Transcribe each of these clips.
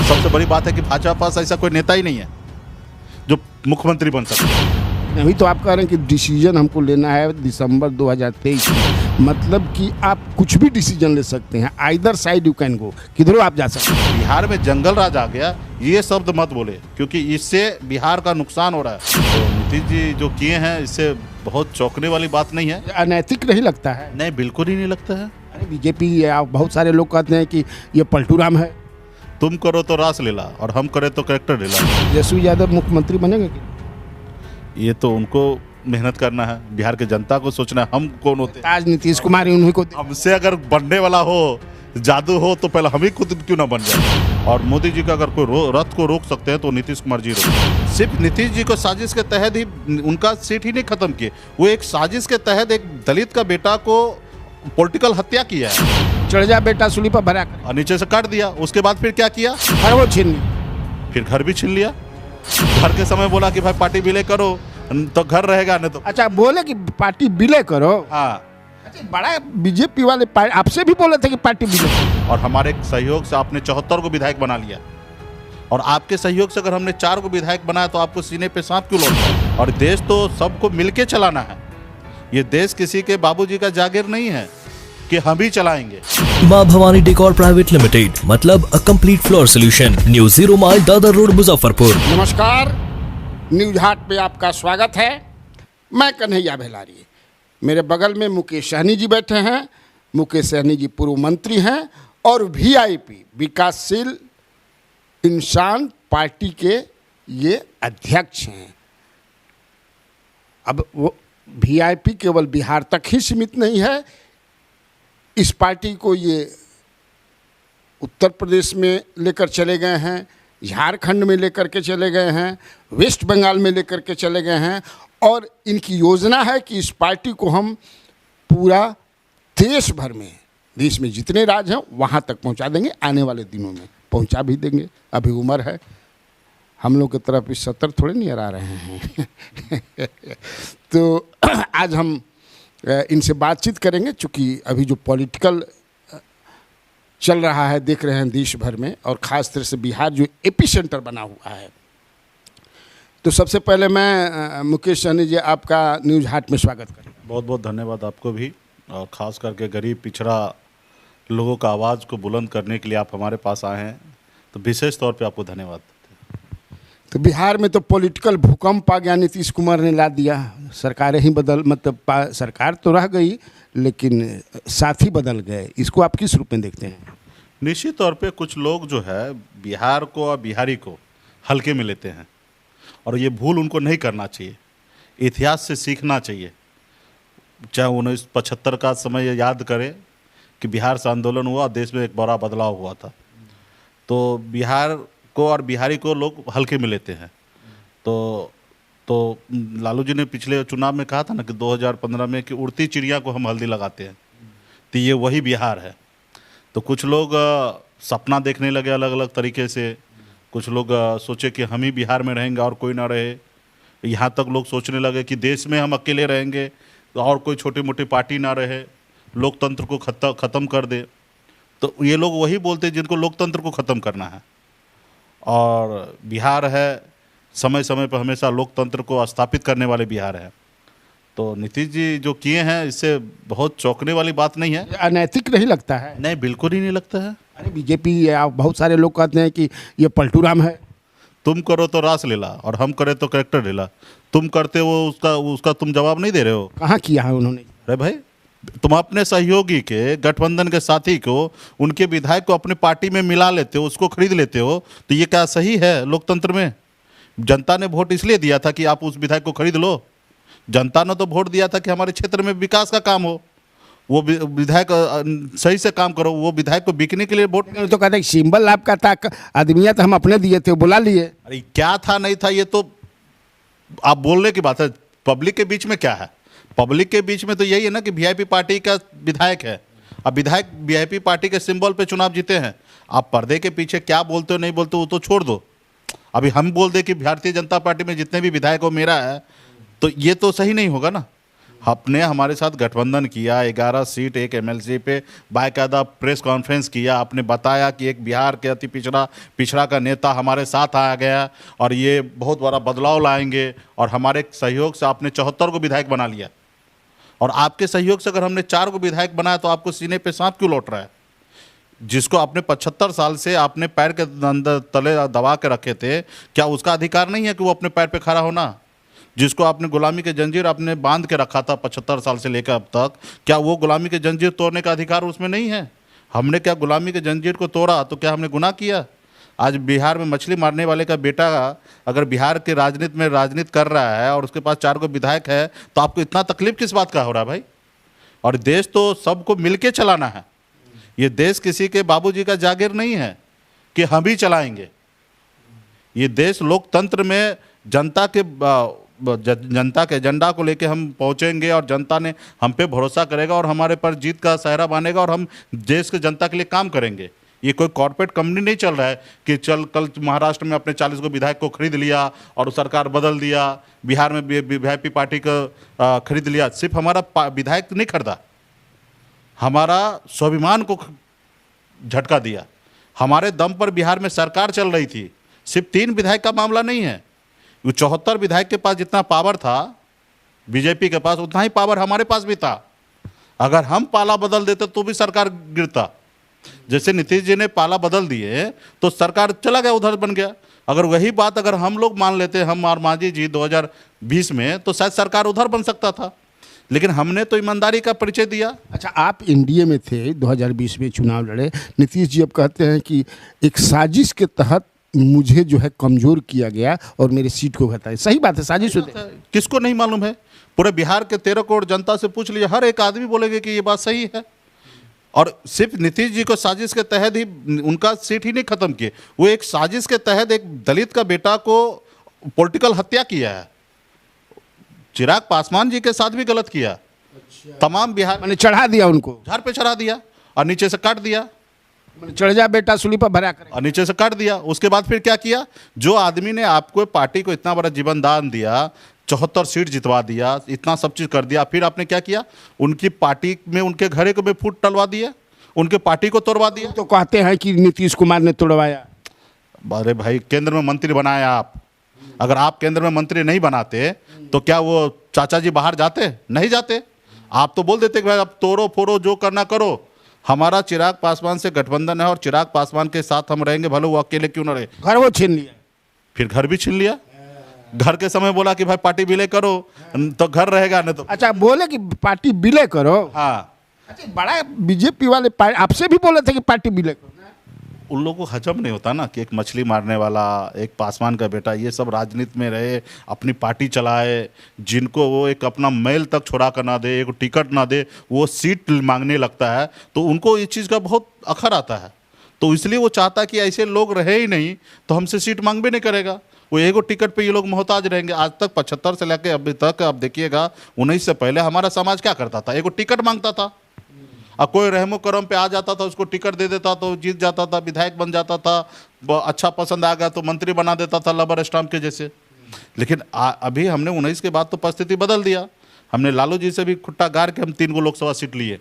सबसे बड़ी बात है कि भाजपा पास ऐसा कोई नेता ही नहीं है जो मुख्यमंत्री बन सके। अभी तो आप कह रहे हैं कि डिसीजन हमको लेना है दिसंबर 2023, मतलब कि आप कुछ भी डिसीजन ले सकते हैं, either side you can go, किधरों आप जा सकते हैं। बिहार में जंगल राज आ गया, ये शब्द मत बोले, क्योंकि इससे बिहार का नुकसान हो रहा है। तो नीतीश जी जो किए हैं इससे बहुत चौंकने वाली बात नहीं है। अनैतिक नहीं लगता है? नहीं, बिल्कुल ही नहीं लगता है। अरे बीजेपी, बहुत सारे लोग कहते हैं कि ये पलटू राम है। तुम करो तो रास लीला और हम करे तो कैरेक्टर लीला। तेजस्वी यादव मुख्यमंत्री बनेंगे कि? ये तो उनको मेहनत करना है, बिहार के जनता को सोचना है हम कौन होते हैं। आज नीतीश कुमार ही उन्हीं को हमसे अगर बनने वाला हो, जादू हो, तो पहले हम ही खुद क्यों ना बन जाए। और मोदी जी का अगर कोई रथ को रोक सकते हैं तो नीतीश कुमार जी रोक। सिर्फ नीतीश जी को साजिश के तहत ही उनका सीट ही नहीं खत्म किए, वो एक साजिश के तहत एक दलित का बेटा को पॉलिटिकल हत्या किया है। चढ़ जा बेटा सूली पर भरा कर, और नीचे से काट दिया। उसके बाद फिर क्या किया? और वो छीन ली। फिर घर भी छीन लिया। घर के समय बोला कि भाई पार्टी विलय करो तो घर रहेगा, नहीं तो। अच्छा, बोले कि पार्टी विलय करो। हाँ, अच्छा, बड़ा बीजेपी वाले आपसे भी बोले थे कि पार्टी विलय। और हमारे सहयोग से आपने 74 को विधायक बना लिया, और आपके सहयोग से अगर हमने 4 को विधायक बनाया तो आपको सीने पे सांप क्यों लौटा? और देश तो सबको मिलके चलाना है। ये देश किसी के बाबूजी का जागीर नहीं है कि हम ही चलाएंगे। माँ भवानी डेकोर प्राइवेट लिमिटेड, मतलब a complete floor solution, new 0 mile Dadar road, Muzaffarpur. नमस्कार, न्यूज हाट पे आपका स्वागत है। मैं कन्हैया भेलारी। मेरे बगल में मुकेश सहनी जी बैठे हैं। मुकेश सहनी जी पूर्व मंत्री हैं और वीआईपी विकासशील इंसान पार्टी के ये अध्यक्ष हैं। अब वो वीआईपी केवल बिहार तक ही सीमित नहीं है, इस पार्टी को ये उत्तर प्रदेश में लेकर चले गए हैं, झारखंड में लेकर के चले गए हैं, वेस्ट बंगाल में लेकर के चले गए हैं, और इनकी योजना है कि इस पार्टी को हम पूरा देश भर में, देश में जितने राज्य हैं वहाँ तक पहुँचा देंगे। आने वाले दिनों में पहुँचा भी देंगे। अभी उम्र है, हम लोग की तरफ इस 70 थोड़े नहीं आ रहे हैं। तो आज हम इनसे बातचीत करेंगे, चूँकि अभी जो पॉलिटिकल चल रहा है देख रहे हैं देश भर में, और ख़ास तरह से बिहार जो एपी सेंटर बना हुआ है। तो सबसे पहले मैं मुकेश सहनी जी आपका न्यूज हाट में स्वागत करूँ। बहुत बहुत धन्यवाद आपको भी, और ख़ास करके गरीब पिछड़ा लोगों का आवाज़ को बुलंद करने के लिए आप हमारे पास आए हैं, तो विशेष तौर पे आपको धन्यवाद। तो बिहार में तो पॉलिटिकल भूकंप आ गया, नीतीश कुमार ने ला दिया, सरकारें ही सरकार तो रह गई लेकिन साथी बदल गए। इसको आप किस रूप में देखते हैं? निश्चित तौर पे कुछ लोग जो है बिहार को और बिहारी को हल्के में लेते हैं, और ये भूल उनको नहीं करना चाहिए। इतिहास से सीखना चाहिए। चाहे 1975 का समय याद करें कि बिहार से आंदोलन हुआ, देश में एक बड़ा बदलाव हुआ था। तो बिहार को और बिहारी को लोग हल्के में लेते हैं। तो लालू जी ने पिछले चुनाव में कहा था ना कि 2015 में कि उड़ती चिड़िया को हम हल्दी लगाते हैं, तो ये वही बिहार है। तो कुछ लोग सपना देखने लगे अलग अलग तरीके से। कुछ लोग सोचे कि हम ही बिहार में रहेंगे और कोई ना रहे। यहाँ तक लोग सोचने लगे कि देश में हम अकेले रहेंगे और कोई छोटी मोटी पार्टी ना रहे, लोकतंत्र को ख़त्म कर दे। तो ये लोग वही बोलते हैं जिनको लोकतंत्र को ख़त्म करना है। और बिहार है समय समय पर हमेशा लोकतंत्र को स्थापित करने वाले बिहार है। तो नीतीश जी जो किए हैं इससे बहुत चौंकने वाली बात नहीं है। अनैतिक नहीं लगता है? नहीं, बिल्कुल ही नहीं लगता है। अरे बीजेपी, बहुत सारे लोग कहते हैं कि ये पलटू राम है। तुम करो तो रास लीला और हम करे तो कैरेक्टर लीला। तुम करते हो उसका तुम जवाब नहीं दे रहे हो। कहाँ किया है उन्होंने? अरे भाई, तुम अपने सहयोगी के, गठबंधन के साथी को, उनके विधायक को अपनी पार्टी में मिला लेते हो, उसको खरीद लेते हो, तो ये क्या सही है लोकतंत्र में? जनता ने वोट इसलिए दिया था कि आप उस विधायक को खरीद लो। जनता ने तो वोट दिया था कि हमारे क्षेत्र में विकास का काम हो, वो विधायक सही से काम करो। वो विधायक को बिकने के लिए वोट तो कहते हैं सिंबल आपका था, आदमिया तो हम अपने दिए थे, बुला लिए। अरे क्या था नहीं था ये तो आप बोलने की बात है। पब्लिक के बीच में क्या है? पब्लिक के बीच में तो यही है ना कि वीआईपी पार्टी का विधायक है। अब विधायक वीआईपी पार्टी के सिंबल पे चुनाव जीते हैं। आप पर्दे के पीछे क्या बोलते हो नहीं बोलते हो वो तो छोड़ दो। अभी हम बोल दे कि भारतीय जनता पार्टी में जितने भी विधायक हो मेरा है, तो ये तो सही नहीं होगा ना। आपने हमारे साथ गठबंधन किया, 11 सीट एक एमएलसी पे बाकायदा प्रेस कॉन्फ्रेंस किया, आपने बताया कि एक बिहार के अति पिछड़ा का नेता हमारे साथ आ गया और ये बहुत बड़ा बदलाव लाएंगे, और हमारे सहयोग से आपने 74 को विधायक बना लिया। और आपके सहयोग से अगर हमने 4 को विधायक बनाया तो आपको सीने पे सांप क्यों लौट रहा है? जिसको आपने 75 साल से आपने पैर के अंदर तले दबा के रखे थे, क्या उसका अधिकार नहीं है कि वो अपने पैर पे खड़ा होना? जिसको आपने गुलामी के जंजीर आपने बांध के रखा था 75 साल से लेकर अब तक, क्या वो गुलामी के जंजीर तोड़ने का अधिकार उसमें नहीं है? हमने क्या गुलामी के जंजीर को तोड़ा तो क्या हमने गुनाह किया? आज बिहार में मछली मारने वाले का बेटा अगर बिहार के राजनीति में राजनीति कर रहा है और उसके पास 4 को विधायक है, तो आपको इतना तकलीफ किस बात का हो रहा है भाई? और देश तो सबको मिलके चलाना है। ये देश किसी के बाबूजी का जागीर नहीं है कि हम ही चलाएंगे। ये देश लोकतंत्र में जनता के एजेंडा को लेके हम पहुंचेंगे और जनता ने हम पे भरोसा करेगा और हमारे पर जीत का सहरा बनेगा और हम देश के जनता के लिए काम करेंगे। ये कोई कॉर्पोरेट कंपनी नहीं चल रहा है कि कल महाराष्ट्र में अपने 40 को विधायक को खरीद लिया और सरकार बदल दिया, बिहार में वीआईपी पार्टी को खरीद लिया। सिर्फ हमारा विधायक नहीं खरीदा, हमारा स्वाभिमान को झटका दिया। हमारे दम पर बिहार में सरकार चल रही थी। सिर्फ 3 विधायक का मामला नहीं है, वो 74 विधायक के पास जितना पावर था बीजेपी के पास, उतना ही पावर हमारे पास भी था। अगर हम पाला बदल देते तो भी सरकार गिरता। जैसे नीतीश जी ने पाला बदल दिए तो सरकार चला गया, उधर बन गया। अगर वही बात अगर हम लोग मान लेते, हम और मांझी जी 2020 में, तो शायद सरकार उधर बन सकता था। लेकिन हमने तो ईमानदारी का परिचय दिया। अच्छा, आप एनडीए में थे, 2020 में चुनाव लड़े। नीतीश जी अब कहते हैं कि एक साजिश के तहत मुझे जो है कमजोर किया गया और मेरी सीट को घटाया। सही बात है, साजिश होती है। किसको नहीं मालूम है? पूरे बिहार के 13 करोड़ जनता से पूछ लीजिए, हर एक आदमी बोलेंगे कि ये बात सही है। और सिर्फ नीतीश जी को साजिश के तहत ही उनका सीट ही नहीं खत्म किए, वो एक साजिश के तहत एक दलित का बेटा को पॉलिटिकल हत्या किया है। चिराग पासवान जी के साथ भी गलत किया। अच्छा। तमाम बिहार मैंने चढ़ा दिया, उनको झाड़ पे चढ़ा दिया और नीचे से काट दिया। चढ़ जा बेटा सूली पर भरा कर, और नीचे से काट दिया। उसके बाद फिर क्या किया? जो आदमी ने आपको पार्टी को इतना बड़ा जीवन दान दिया, 74 सीट जितवा दिया, इतना सब चीज कर दिया, फिर आपने क्या किया? उनकी पार्टी में उनके घरे को भी फूट टलवा दिया, उनके पार्टी को तोड़वा दिया। तो कहते हैं कि नीतीश कुमार ने तोड़वाया। अरे भाई, केंद्र में मंत्री बनाया आप। अगर आप केंद्र में मंत्री नहीं बनाते तो क्या वो चाचा जी बाहर जाते? नहीं जाते। आप तो बोल देते कि भाई अब तोड़ो फोड़ो, जो करना करो। हमारा चिराग पासवान से गठबंधन है और चिराग पासवान के साथ हम रहेंगे, भले वो अकेले क्यों ना रहे। घर वो छीन लिया, फिर घर भी छीन लिया। घर के समय बोला कि भाई पार्टी विलय करो तो घर रहेगा, नहीं तो। अच्छा, बोले कि पार्टी विलय करो। हाँ। अच्छा, बड़ा बीजेपी वाले आपसे भी बोले थे कि पार्टी विलय करो। उन लोगों को हजम नहीं होता ना कि एक मछली मारने वाला, एक पासवान का बेटा, ये सब राजनीति में रहे, अपनी पार्टी चलाए, जिनको वो एक अपना मेल तक छोड़ा कर ना दे, एक टिकट ना दे, वो सीट मांगने लगता है, तो उनको इस चीज़ का बहुत अखर आता है। तो इसलिए वो चाहता कि ऐसे लोग रहे ही नहीं तो हमसे सीट मांग भी नहीं करेगा। वो एगो टिकट पे ये लोग मोहताज रहेंगे। आज तक 75 से लेकर अभी तक आप देखिएगा, 19 से पहले हमारा समाज क्या करता था? एगो टिकट मांगता था, अब कोई रहमो करम पे आ जाता था, उसको टिकट दे देता तो जीत जाता था, विधायक बन जाता था, अच्छा पसंद आ गया तो मंत्री बना देता था, लबर स्टाम्प के जैसे। लेकिन अभी हमने 19 के बाद तो परिस्थिति बदल दिया। हमने लालू जी से भी खुट्टा गार के हम 3 को लोकसभा सीट लिए।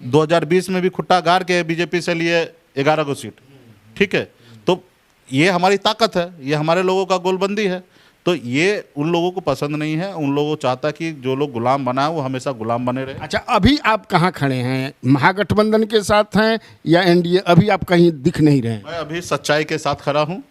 2020 में भी खुट्टा गार के बीजेपी से लिए 11 को सीट। ठीक है, तो ये हमारी ताकत है, ये हमारे लोगों का गोलबंदी है। तो ये उन लोगों को पसंद नहीं है। उन लोगों को चाहता कि जो लोग गुलाम बनाए वो हमेशा गुलाम बने रहे। अच्छा, अभी आप कहाँ खड़े हैं? महागठबंधन के साथ हैं या एनडीए? अभी आप कहीं दिख नहीं रहे हैं। मैं अभी सच्चाई के साथ खड़ा हूँ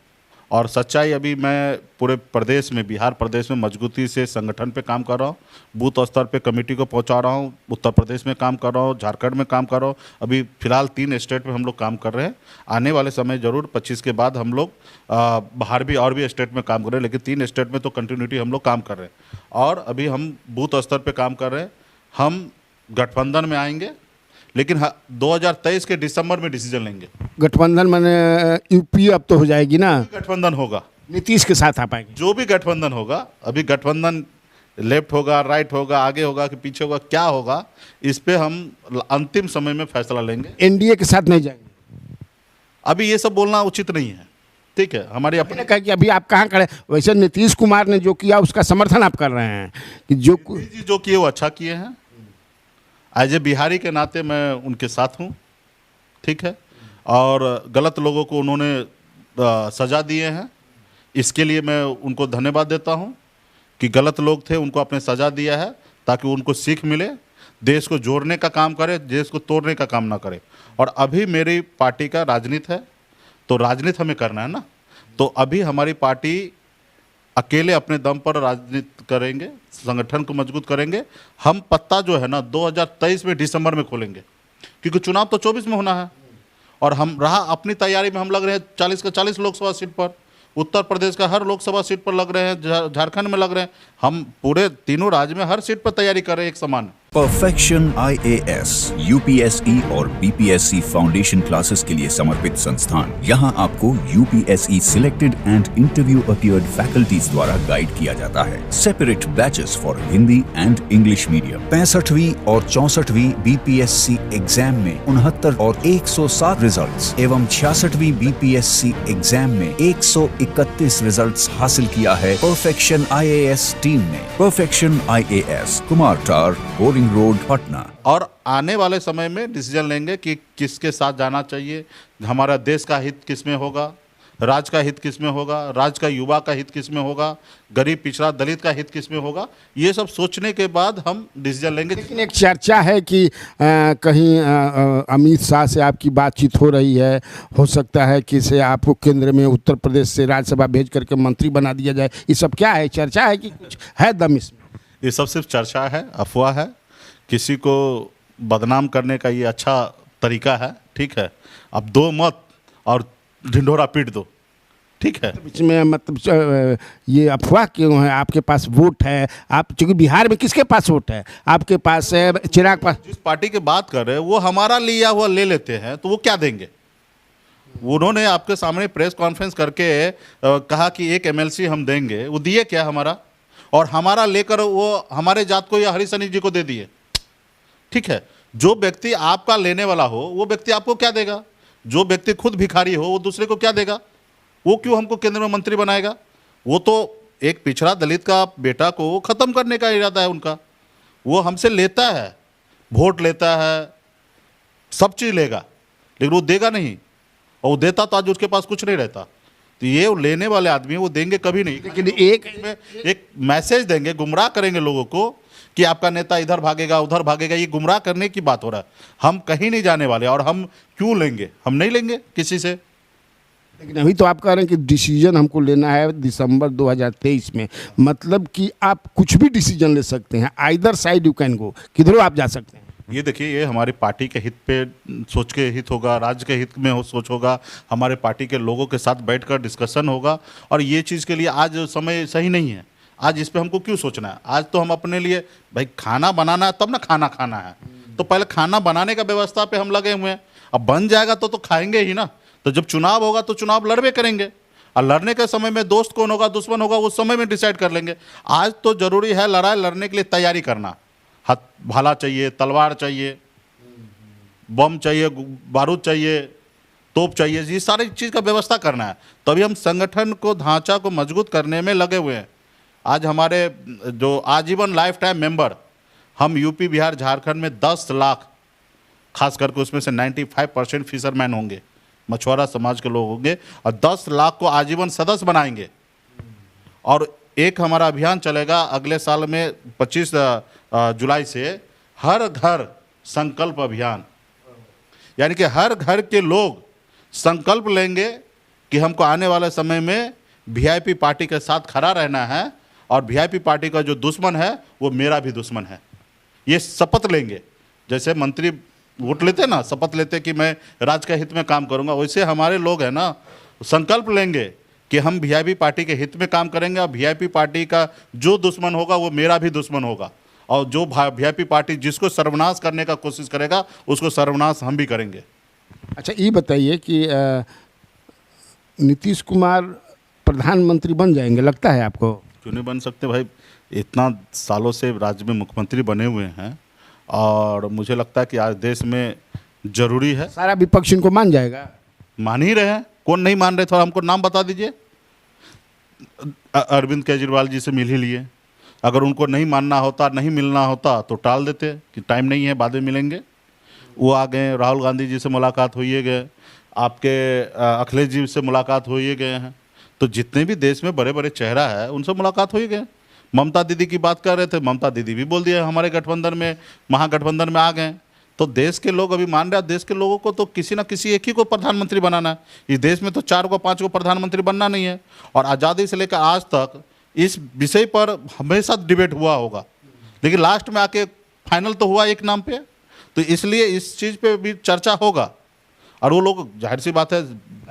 और सच्चाई अभी मैं पूरे प्रदेश में, बिहार प्रदेश में मजबूती से संगठन पे काम कर रहा हूँ। बूथ स्तर पे कमेटी को पहुँचा रहा हूँ। उत्तर प्रदेश में काम कर रहा हूँ, झारखंड में काम कर रहा हूँ। अभी फिलहाल 3 स्टेट में हम लोग काम कर रहे हैं। आने वाले समय जरूर 25 के बाद हम लोग बाहर भी और भी स्टेट में काम कर रहे हैं, लेकिन 3 स्टेट में तो कंटिन्यूटी हम लोग काम कर रहे हैं। और अभी हम बूथ स्तर पर काम कर रहे हैं। हम गठबंधन में आएंगे, लेकिन 2023 के दिसंबर में डिसीजन लेंगे। गठबंधन माने यूपी अब तो हो जाएगी ना? गठबंधन होगा, नीतीश के साथ आ पाएंगे। जो भी गठबंधन होगा, अभी गठबंधन लेफ्ट होगा, राइट होगा, आगे होगा कि पीछे होगा, क्या होगा, इस पे हम अंतिम समय में फैसला लेंगे। एनडीए के साथ नहीं जाएंगे? अभी ये सब बोलना उचित नहीं है। ठीक है, हमारी अपनी आपने कहा कि अभी आप कहाँ खड़े, वैसे नीतीश कुमार ने जो किया उसका समर्थन आप कर रहे हैं कि जो किए वो अच्छा किए हैं। एज ए बिहारी के नाते मैं उनके साथ हूँ, ठीक है। और गलत लोगों को उन्होंने सज़ा दिए हैं, इसके लिए मैं उनको धन्यवाद देता हूँ कि गलत लोग थे उनको आपने सज़ा दिया है ताकि उनको सीख मिले, देश को जोड़ने का काम करे, देश को तोड़ने का काम ना करे। और अभी मेरी पार्टी का राजनीति है, तो राजनीति हमें करना है ना। तो अभी हमारी पार्टी अकेले अपने दम पर राजनीति करेंगे, संगठन को मजबूत करेंगे। हम पत्ता जो है ना 2023 में दिसंबर में खोलेंगे, क्योंकि चुनाव तो 24 में होना है। और हम रहा अपनी तैयारी में हम लग रहे हैं 40 का 40 लोकसभा सीट पर, उत्तर प्रदेश का हर लोकसभा सीट पर लग रहे हैं, झारखंड में लग रहे हैं। हम पूरे तीनों राज्य में हर सीट पर तैयारी कर रहे हैं एक समान। परफेक्शन IAS, UPSE और BPSC फाउंडेशन क्लासेस के लिए समर्पित संस्थान। यहाँ आपको UPSE selected and interview appeared faculties द्वारा गाइड किया जाता है। Separate batches for Hindi and English medium. 65वीं और 64वीं BPSC एग्जाम में 69 और 107 रिजल्ट्स एवं 66वीं BPSC एग्जाम में 131 रिजल्ट्स हासिल किया है परफेक्शन IAS टीम ने। परफेक्शन IAS, कुमार टार, रोड, पटना। और आने वाले समय में डिसीजन लेंगे कि किसके साथ जाना चाहिए, हमारा देश का हित किस में होगा, राज्य का हित किस में होगा, राज्य का युवा का हित किस में होगा, गरीब पिछड़ा दलित का हित किस में होगा। ये सब सोचने के बाद हम डिसीजन लेंगे। लेकिन एक चर्चा है कि कहीं अमित शाह से आपकी बातचीत हो रही है, हो सकता है कि से आपको केंद्र में उत्तर प्रदेश से राज्यसभा भेज करके मंत्री बना दिया जाए। ये सब क्या है, चर्चा है कि कुछ है दम इसमें? ये सब सिर्फ चर्चा है, अफवाह है। किसी को बदनाम करने का ये अच्छा तरीका है, ठीक है। अब दो मत और ढिंढोरा पीट दो, ठीक है। इसमें मतलब ये अफवाह क्यों है? आपके पास वोट है, आप चूंकि बिहार में किसके पास वोट है? आपके पास है, चिराग पास। जिस पार्टी की बात कर रहे हैं वो हमारा लिया हुआ ले लेते हैं, तो वो क्या देंगे? उन्होंने आपके सामने प्रेस कॉन्फ्रेंस करके कहा कि एक MLC हम देंगे, वो दिए क्या हमारा? और हमारा लेकर वो हमारे जात को या हरीश सैनी जी को दे दिए, ठीक है। जो व्यक्ति आपका लेने वाला हो वो व्यक्ति आपको क्या देगा? जो व्यक्ति खुद भिखारी हो वो दूसरे को क्या देगा? वो क्यों हमको केंद्र में मंत्री बनाएगा? वो तो एक पिछड़ा दलित का बेटा को खत्म करने का इरादा है उनका। वो हमसे लेता है, वोट लेता है, सब चीज़ लेगा, लेकिन वो देगा नहीं। और वो देता तो आज उसके पास कुछ नहीं रहता। तो ये लेने वाले आदमी वो देंगे कभी नहीं। लेकिन एक मैसेज देंगे, गुमराह करेंगे लोगों को कि आपका नेता इधर भागेगा उधर भागेगा। ये गुमराह करने की बात हो रहा है। हम कहीं नहीं जाने वाले। और हम क्यों लेंगे? हम नहीं लेंगे किसी से। लेकिन अभी तो आप कह रहे हैं कि डिसीजन हमको लेना है दिसंबर 2023 में, मतलब कि आप कुछ भी डिसीजन ले सकते हैं, either side you can go, किधरों आप जा सकते हैं। ये देखिए, ये हमारी पार्टी के हित पे सोच के हित होगा, राज्य के हित में सोच होगा, हमारे पार्टी के लोगों के साथ बैठकर डिस्कशन होगा। और ये चीज़ के लिए आज समय सही नहीं है। आज इस पे हमको क्यों सोचना है? आज तो हम अपने लिए भाई खाना बनाना है, तब ना खाना खाना है। तो पहले खाना बनाने का व्यवस्था पे हम लगे हुए हैं। अब बन जाएगा तो खाएंगे ही ना। तो जब चुनाव होगा तो चुनाव लड़बे करेंगे, और लड़ने के समय में दोस्त कौन होगा दुश्मन होगा उस समय में डिसाइड कर लेंगे। आज तो जरूरी है लड़ाई लड़ने के लिए तैयारी करना। हाथ भाला चाहिए, तलवार चाहिए, बम चाहिए, बारूद चाहिए, तोप चाहिए, ये सारी चीज़ का व्यवस्था करना है। तभी हम संगठन को ढांचा को मजबूत करने में लगे हुए हैं। आज हमारे जो आजीवन लाइफ टाइम मेंबर, हम यूपी बिहार झारखंड में 10 लाख, खास करके उसमें से 95% फिशरमैन होंगे, मछुआरा समाज के लोग होंगे, और 10 लाख को आजीवन सदस्य बनाएंगे। और एक हमारा अभियान चलेगा अगले साल में 25 जुलाई से, हर घर संकल्प अभियान। यानी कि हर घर के लोग संकल्प लेंगे कि हमको आने वाले समय में VIP पार्टी के साथ खड़ा रहना है, और VIP पार्टी का जो दुश्मन है वो मेरा भी दुश्मन है। ये शपथ लेंगे। जैसे मंत्री वोट लेते ना, शपथ लेते कि मैं राज्य के हित में काम करूंगा, वैसे हमारे लोग हैं ना, संकल्प लेंगे कि हम VIP पार्टी के हित में काम करेंगे, और VIP पार्टी का जो दुश्मन होगा वो मेरा भी दुश्मन होगा। और जो VIP पार्टी जिसको सर्वनाश करने का कोशिश करेगा उसको सर्वनाश हम भी करेंगे। अच्छा, ये बताइए कि नीतीश कुमार प्रधानमंत्री बन जाएंगे, लगता है आपको? क्यों नहीं बन सकते भाई? इतना सालों से राज्य में मुख्यमंत्री बने हुए हैं, और मुझे लगता है कि आज देश में जरूरी है। सारा विपक्ष इनको मान जाएगा? मान ही रहे हैं। कौन नहीं मान रहे थे? और हमको नाम बता दीजिए। अरविंद केजरीवाल जी से मिल ही लिए। अगर उनको नहीं मानना होता, नहीं मिलना होता तो टाल देते कि टाइम नहीं है, बाद में मिलेंगे। वो आ गए। राहुल गांधी जी से मुलाकात हो ही गए, आपके अखिलेश जी से मुलाकात हो ही गए हैं। तो जितने भी देश में बड़े बड़े चेहरा है उनसे मुलाकात हो ही गए। ममता दीदी की बात कर रहे थे, ममता दीदी भी बोल दिया हमारे गठबंधन में, महागठबंधन में आ गए। तो देश के लोग अभी मान रहे हैं, देश के लोगों को तो किसी ना किसी एक ही को प्रधानमंत्री बनाना है। इस देश में तो 4 को 5 को प्रधानमंत्री बनना नहीं है। और आज़ादी से लेकर आज तक इस विषय पर हमेशा डिबेट हुआ होगा, लेकिन लास्ट में आके फाइनल तो हुआ एक नाम पे। तो इसलिए इस चीज़ पे भी चर्चा होगा। और वो लोग, जाहिर सी बात है,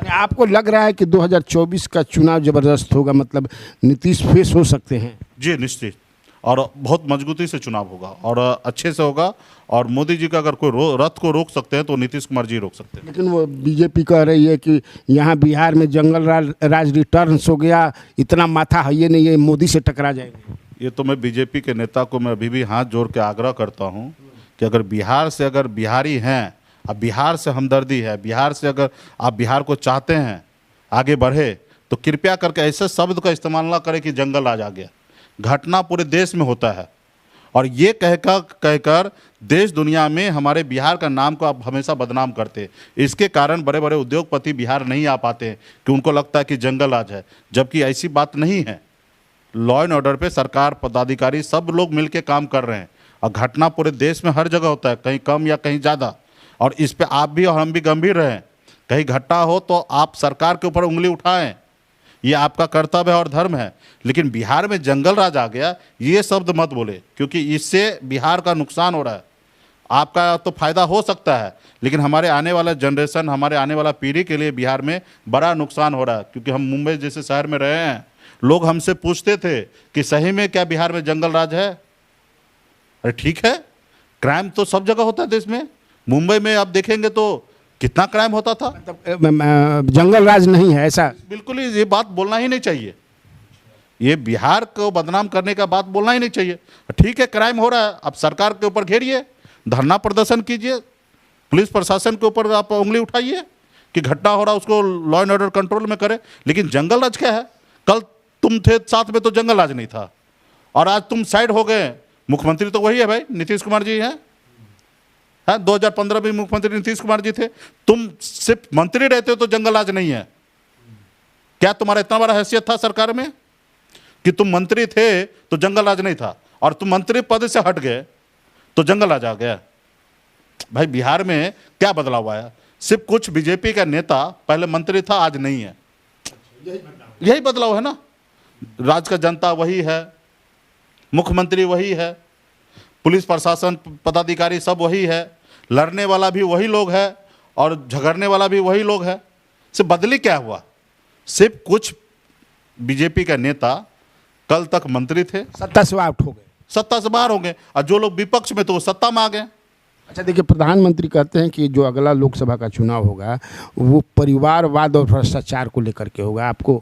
आपको लग रहा है कि 2024 का चुनाव जबरदस्त होगा, मतलब नीतीश फेस हो सकते हैं? जी निश्चित, और बहुत मजबूती से चुनाव होगा और अच्छे से होगा। और मोदी जी का अगर कोई रथ को रोक सकते हैं तो नीतीश कुमार जी रोक सकते हैं। लेकिन वो बीजेपी कह रही है कि यहाँ बिहार में जंगल राज रिटर्न्स हो गया, इतना माथा है ये नहीं है, मोदी से टकरा जाएंगे। ये तो मैं बीजेपी के नेता को मैं अभी भी हाथ जोड़ के आग्रह करता हूँ कि अगर बिहार से अगर बिहारी हैं, अब बिहार से हमदर्दी है, बिहार से अगर आप बिहार को चाहते हैं आगे बढ़े, तो कृपया करके ऐसे शब्द का इस्तेमाल ना करें कि जंगल राज आ गया। घटना पूरे देश में होता है और ये कहकर देश दुनिया में हमारे बिहार का नाम को आप हमेशा बदनाम करते। इसके कारण बड़े बड़े उद्योगपति बिहार नहीं आ पाते कि उनको लगता है कि जंगल राज है, जबकि ऐसी बात नहीं है। लॉ एंड ऑर्डर पे सरकार, पदाधिकारी सब लोग मिलकर काम कर रहे हैं और घटना पूरे देश में हर जगह होता है, कहीं कम या कहीं ज़्यादा। और इस पे आप भी और हम भी गंभीर रहें। कहीं घटना हो तो आप सरकार के ऊपर उंगली उठाएं, ये आपका कर्तव्य है और धर्म है। लेकिन बिहार में जंगल राज आ गया ये शब्द मत बोले, क्योंकि इससे बिहार का नुकसान हो रहा है। आपका तो फायदा हो सकता है, लेकिन हमारे आने वाला जनरेशन, हमारे आने वाला पीढ़ी के लिए बिहार में बड़ा नुकसान हो रहा है। क्योंकि हम मुंबई जैसे शहर में रहे हैं, लोग हमसे पूछते थे कि सही में क्या बिहार में जंगल राज है? अरे ठीक है, क्राइम तो सब जगह होता है देश में। मुंबई में आप देखेंगे तो कितना क्राइम होता था। जंगल राज नहीं है ऐसा? बिल्कुल ही ये बात बोलना ही नहीं चाहिए। ये बिहार को बदनाम करने का बात बोलना ही नहीं चाहिए। ठीक है, क्राइम हो रहा है, आप सरकार के ऊपर घेरिए, धरना प्रदर्शन कीजिए, पुलिस प्रशासन के ऊपर आप उंगली उठाइए कि घटना हो रहा है उसको लॉ एंड ऑर्डर कंट्रोल में करे। लेकिन जंगल राज क्या है? कल तुम थे साथ में तो जंगल राज नहीं था, और आज तुम साइड हो गए। मुख्यमंत्री तो वही है भाई, नीतीश कुमार जी हैं। 2015 में मुख्यमंत्री नीतीश कुमार जी थे। तुम सिर्फ मंत्री रहते हो तो जंगल राज नहीं है क्या? तुम्हारा इतना बड़ा हैसियत था सरकार में कि तुम मंत्री थे तो जंगल राज नहीं था, और तुम मंत्री पद से हट गए तो जंगल राज आ गया? भाई बिहार में क्या बदलाव आया? सिर्फ कुछ बीजेपी का नेता पहले मंत्री था, आज नहीं है। यही बदलाव है ना। राज का जनता वही है, मुख्यमंत्री वही है, पुलिस प्रशासन पदाधिकारी सब वही है, लड़ने वाला भी वही लोग है और झगड़ने वाला भी वही लोग है। सिर्फ बदली क्या हुआ? सिर्फ कुछ बीजेपी का नेता कल तक मंत्री थे, सत्ता से आउट हो गए, सत्ता से बाहर हो गए, और जो लोग विपक्ष में तो वो सत्ता में आ गए। अच्छा देखिए, प्रधानमंत्री कहते हैं कि जो अगला लोकसभा का चुनाव होगा वो परिवारवाद और भ्रष्टाचार को लेकर के होगा। आपको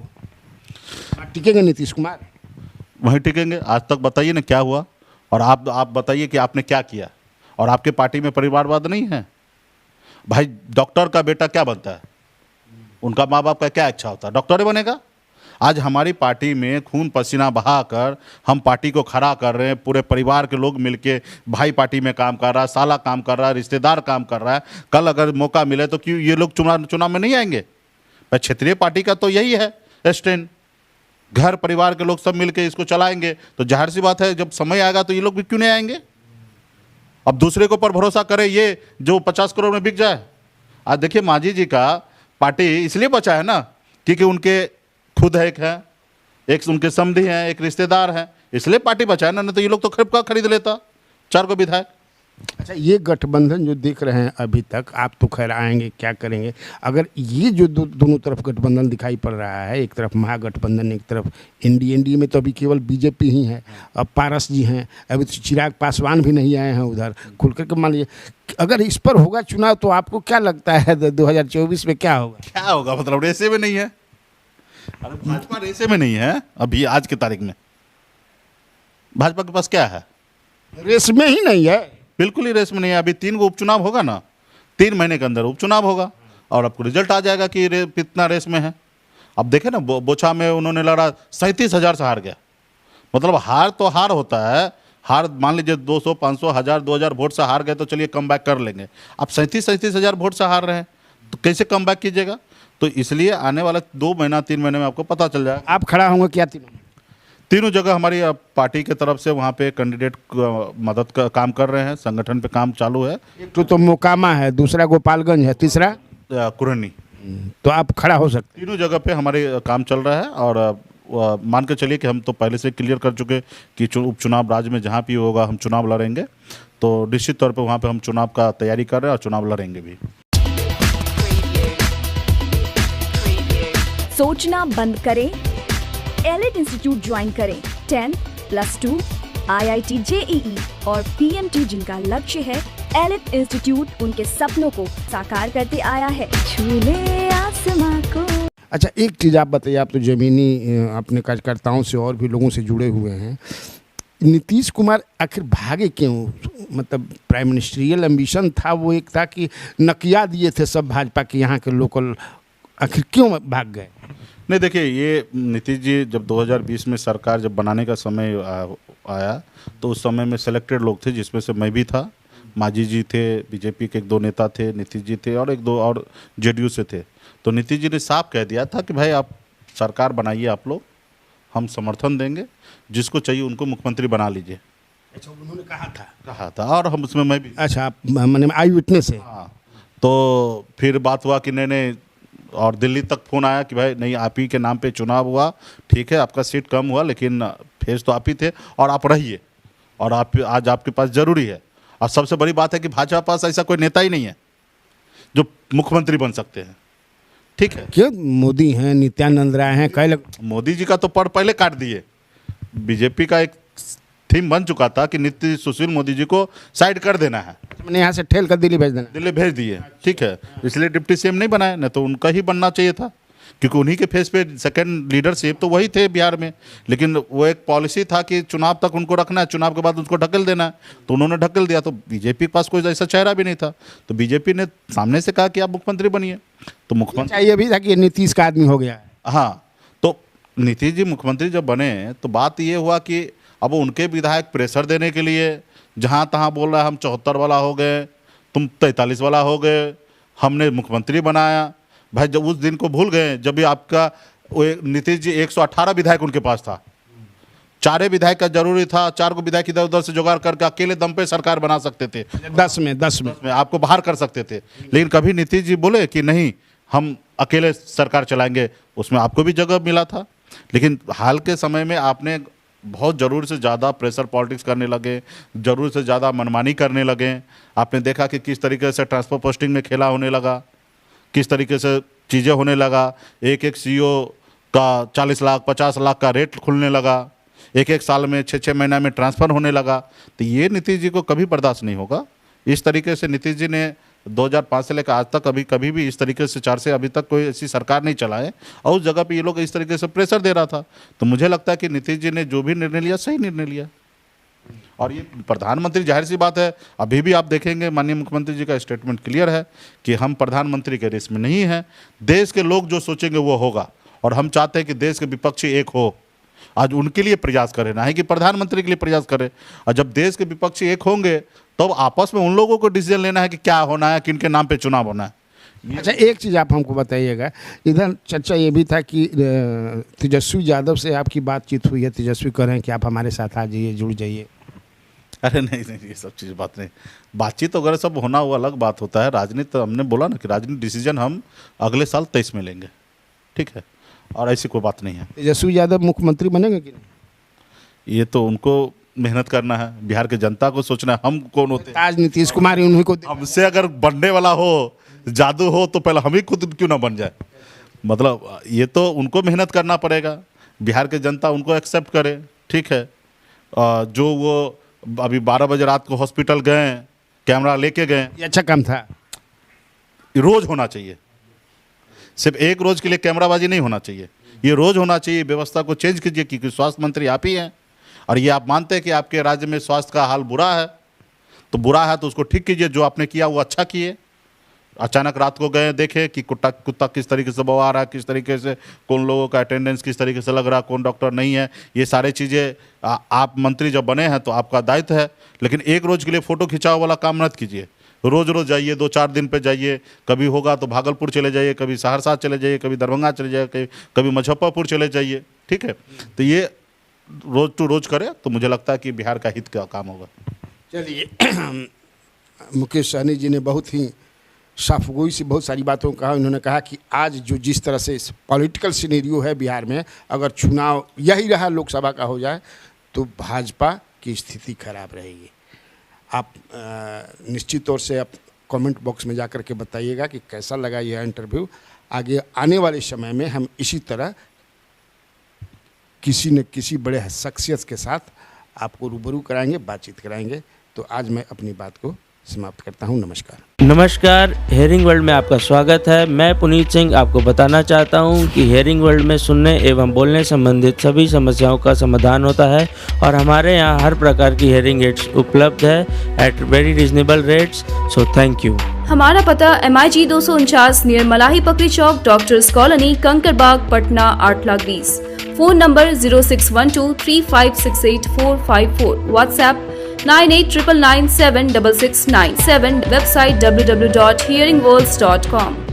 टिकेंगे नीतीश कुमार? वहीं टिकेंगे। आज तक बताइए ना क्या हुआ, और आप बताइए कि आपने क्या किया। और आपके पार्टी में परिवारवाद नहीं है? भाई डॉक्टर का बेटा क्या बनता है? उनका माँ बाप का क्या इच्छा होता है? डॉक्टर ही बनेगा। आज हमारी पार्टी में खून पसीना बहाकर हम पार्टी को खड़ा कर रहे हैं। पूरे परिवार के लोग मिलके, भाई पार्टी में काम कर रहा है, साला काम कर रहा है, रिश्तेदार काम कर रहा है। कल अगर मौका मिले तो क्यों ये लोग चुनाव में नहीं आएंगे? भाई क्षेत्रीय पार्टी का तो यही है स्टैंड, घर परिवार के लोग सब मिलके इसको चलाएंगे। तो जाहिर सी बात है जब समय आएगा तो ये लोग भी क्यों नहीं आएंगे? अब दूसरे के ऊपर भरोसा करे ये जो 50 करोड़ में बिक जाए। आज देखिए मांझी जी का पार्टी इसलिए बचा है ना क्योंकि उनके खुद एक है, एक उनके समधी हैं, एक रिश्तेदार हैं, इसलिए पार्टी बचा है ना। नहीं तो ये लोग तो खरीद लेता 4 को विधायक। अच्छा, ये गठबंधन जो देख रहे हैं अभी तक, आप तो खैर आएंगे क्या करेंगे, अगर ये जो दोनों तरफ गठबंधन दिखाई पड़ रहा है, एक तरफ महागठबंधन, एक तरफ एनडीए में तो अभी केवल बीजेपी ही है, अब पारस जी हैं, अभी तो चिराग पासवान भी नहीं आए हैं उधर खुल करके। मान लीजिए अगर इस पर होगा चुनाव तो आपको क्या लगता है 2024 में क्या होगा? क्या होगा मतलब रेसे में नहीं है? अरे भाजपा रेसे में नहीं है अभी आज की तारीख में। भाजपा के पास क्या है? रेस में ही नहीं है, बिल्कुल ही रेस में नहीं है। अभी 3 को उपचुनाव होगा ना, 3 महीने के अंदर उपचुनाव होगा। और आपको रिजल्ट आ जाएगा कि कितना रेस में है। अब देखें ना, बोछा में उन्होंने लड़ा 37,000 से हार गया। मतलब हार तो हार होता है, हार मान लीजिए 200, 500, 1000, 2000 वोट से हार गए तो चलिए कम बैक कर लेंगे। आप 37,000 वोट से हार रहे हैं तो कैसे कम बैक कीजिएगा? तो इसलिए आने वाला 2 महीना 3 महीने में आपको पता चल जाएगा। आप खड़ा होंगे क्या तीनों जगह हमारी पार्टी के तरफ से वहाँ पे कैंडिडेट मदद का काम कर रहे हैं, संगठन पे काम चालू है। एक तो मोकामा है, दूसरा गोपालगंज है, तीसरा कुरनी। तो आप खड़ा हो सकते तीनों जगह पे हमारे काम चल रहा है और मान के चलिए कि हम तो पहले से क्लियर कर चुके कि उपचुनाव राज्य में जहाँ भी होगा हम चुनाव लड़ेंगे। तो निश्चित तौर पे वहाँ पे हम चुनाव का तैयारी कर रहे हैं और चुनाव लड़ेंगे भी। सोचना बंद करें, एलिट इंस्टीट्यूट ज्वाइन करें। 10+2 IIT JEE और PMT जिनका लक्ष्य है, एलिट इंस्टीट्यूट उनके सपनों को साकार करते आया है। छूले आसमां को। अच्छा, एक चीज़ आप बताइए, आप तो ज़मीनी अपने कार्यकर्ताओं से और भी लोगों से जुड़े हुए हैं, नीतीश कुमार आखिर भागे क्यों? मतलब प्राइम मिनिस्ट्रियल एम्बिशन था वो एक था कि नकिया दिए थे सब भाजपा के यहाँ के लोकल, आखिर क्यों भाग गए? नहीं देखिए, ये नीतीश जी जब 2020 में सरकार जब बनाने का समय आया तो उस समय में सेलेक्टेड लोग थे, जिसमें से मैं भी था, मांझी जी थे, बीजेपी के 1-2 नेता थे, नीतीश जी थे और 1-2 और जेडीयू से थे। तो नीतीश जी ने साफ कह दिया था कि भाई आप सरकार बनाइए, आप लोग, हम समर्थन देंगे, जिसको चाहिए उनको मुख्यमंत्री बना लीजिए। अच्छा, उन्होंने कहा था और हम उसमें मैं भी। अच्छा, आप मैंने आई विटनेस है। हाँ, तो फिर बात हुआ कि नहीं, और दिल्ली तक फ़ोन आया कि भाई नहीं, आप ही के नाम पे चुनाव हुआ, ठीक है, आपका सीट कम हुआ लेकिन फेस तो आप ही थे और आप रहिए, और आप आज आपके पास ज़रूरी है। और सबसे बड़ी बात है कि भाजपा पास ऐसा कोई नेता ही नहीं है जो मुख्यमंत्री बन सकते हैं, ठीक है। क्यों? मोदी हैं, नित्यानंद राय हैं, कई लोग। मोदी जी का तो पड़ पहले काट दिए। बीजेपी का एक थीम बन चुका था कि नीतीश सुशील मोदी जी को साइड कर देना है, मैंने यहाँ से ठेल कर दिल्ली भेज देना। दिल्ली भेज दिए, ठीक है, इसलिए डिप्टी सीएम नहीं बनाए, नहीं तो उनका ही बनना चाहिए था, क्योंकि उन्हीं के फेस पे सेकंड लीडरशिप तो वही थे बिहार में। लेकिन वो एक पॉलिसी था कि चुनाव तक उनको रखना है, चुनाव के बाद उसको ढकेल देना है, तो उन्होंने ढकेल दिया। तो बीजेपी के पास कोई ऐसा चेहरा भी नहीं था, तो बीजेपी ने सामने से कहा कि आप मुख्यमंत्री बनिए। तो मुख्यमंत्री ये भी था कि नीतीश का आदमी हो गया। हाँ, तो नीतीश जी मुख्यमंत्री जब बने तो बात ये हुआ कि अब उनके विधायक प्रेशर देने के लिए जहाँ तहाँ बोल रहा है हम 74 वाला हो गए, तुम 43 वाला हो गए, हमने मुख्यमंत्री बनाया। भाई जब उस दिन को भूल गए जब भी आपका नीतीश जी 118 विधायक उनके पास था, 4 विधायक का जरूरी था, 4 को विधायक इधर उधर से जुगाड़ करके अकेले दम पे सरकार बना सकते थे, 10 में आपको बाहर कर सकते थे। लेकिन कभी नीतीश जी बोले कि नहीं, हम अकेले सरकार चलाएंगे, उसमें आपको भी जगह मिला था। लेकिन हाल के समय में आपने बहुत ज़रूर से ज़्यादा प्रेशर पॉलिटिक्स करने लगे, ज़रूर से ज़्यादा मनमानी करने लगे। आपने देखा कि किस तरीके से ट्रांसफर पोस्टिंग में खेला होने लगा, किस तरीके से चीज़ें होने लगा। एक सीईओ का 40 लाख 50 लाख का रेट खुलने लगा, एक साल में 6-6 महीना में ट्रांसफ़र होने लगा। तो ये नीतीश जी को कभी बर्दाश्त नहीं होगा। इस तरीके से नीतीश जी ने 2005 से लेकर आज तक कभी भी इस तरीके से 4 से अभी तक कोई ऐसी सरकार नहीं चलाए, और उस जगह पे ये लोग इस तरीके से प्रेशर दे रहा था। तो मुझे लगता है कि नीतीश जी ने जो भी निर्णय लिया सही निर्णय लिया। और ये प्रधानमंत्री, जाहिर सी बात है, अभी भी आप देखेंगे माननीय मुख्यमंत्री जी का स्टेटमेंट क्लियर है कि हम प्रधानमंत्री के रेस में नहीं हैं, देश के लोग जो सोचेंगे वो होगा, और हम चाहते हैं कि देश के विपक्षी एक हो। आज उनके लिए प्रयास करें, ना है कि प्रधानमंत्री के लिए प्रयास करें। और जब देश के विपक्षी एक होंगे तो आपस में उन लोगों को डिसीजन लेना है कि क्या होना है, किन के नाम पे चुनाव होना है। अच्छा, एक चीज़ आप हमको बताइएगा, इधर चर्चा ये भी था कि तेजस्वी यादव से आपकी बातचीत हुई है, तेजस्वी कह रहे हैं कि आप हमारे साथ आ जाइए, जुड़ जाइए। अरे नहीं, ये सब चीज़ बात नहीं, बातचीत वगैरह सब होना वो अलग बात होता है। राजनीति तो हमने बोला ना कि राजनीति डिसीजन हम अगले साल 23 में लेंगे, ठीक है, और ऐसी कोई बात नहीं है। तेजस्वी यादव मुख्यमंत्री बनेंगे कि नहीं? ये तो उनको मेहनत करना है, बिहार की जनता को सोचना है। हम कौन होते हैं? आज नीतीश कुमार उन्हीं को, हमसे अगर बनने वाला हो, जादू हो, तो पहले हम ही खुद क्यों ना बन जाए। मतलब ये तो उनको मेहनत करना पड़ेगा, बिहार की जनता उनको एक्सेप्ट करे, ठीक है। जो वो अभी 12 बजे रात को हॉस्पिटल गए, कैमरा लेके गए, ये अच्छा काम था। रोज होना चाहिए, सिर्फ एक रोज के लिए कैमराबाजी नहीं होना चाहिए, ये रोज होना चाहिए। व्यवस्था को चेंज कीजिए, क्योंकि स्वास्थ्य मंत्री आप ही हैं, और ये आप मानते हैं कि आपके राज्य में स्वास्थ्य का हाल बुरा है, तो बुरा है तो उसको ठीक कीजिए। जो आपने किया वो अच्छा किए, अचानक रात को गए, देखे कि कुत्ता किस तरीके से बवा रहा है, किस तरीके से कौन लोगों का अटेंडेंस किस तरीके से लग रहा है, कौन डॉक्टर नहीं है, ये सारी चीज़ें आप मंत्री जब बने हैं तो आपका दायित्व है। लेकिन एक रोज़ के लिए फ़ोटो खिंचाव वाला काम मत कीजिए। रोज़ रोज़ जाइए, 2-4 दिन पे जाइए, कभी होगा तो भागलपुर चले जाइए, कभी सहरसा चले जाइए, कभी दरभंगा चले जाइए, कभी मुजफ्फरपुर चले जाइए। ठीक है, तो ये रोज़ टू रोज़ करें तो मुझे लगता है कि बिहार का हित का काम होगा। चलिए, मुकेश सहनी जी ने बहुत ही साफगोई से बहुत सारी बातों को कहा। उन्होंने कहा कि आज जो जिस तरह से पॉलिटिकल सिनेरियो है बिहार में, अगर चुनाव यही रहा लोकसभा का हो जाए तो भाजपा की स्थिति खराब रहेगी। आप निश्चित तौर से आप कमेंट बॉक्स में जाकर के बताइएगा कि कैसा लगा यह इंटरव्यू। आगे आने वाले समय में हम इसी तरह किसी न किसी बड़े शख्सियत के साथ आपको रूबरू कराएंगे, बातचीत कराएंगे। तो आज मैं अपनी बात को समाप्त करता हूं। नमस्कार। नमस्कार, हेयरिंग वर्ल्ड में आपका स्वागत है। मैं पुनीत सिंह आपको बताना चाहता हूं कि हेयरिंग वर्ल्ड में सुनने एवं बोलने संबंधित सभी समस्याओं का समाधान होता है और हमारे यहां हर प्रकार की हेयरिंग एड्स उपलब्ध है at very reasonable rates. So thank you. हमारा पता MIG 249 near Malahi Pakri Chowk, doctors colony, Kankarbagh, Patna 8,20,000। Phone number 06123568,454। WhatsApp 9899976697। Website www.hearingworlds.com।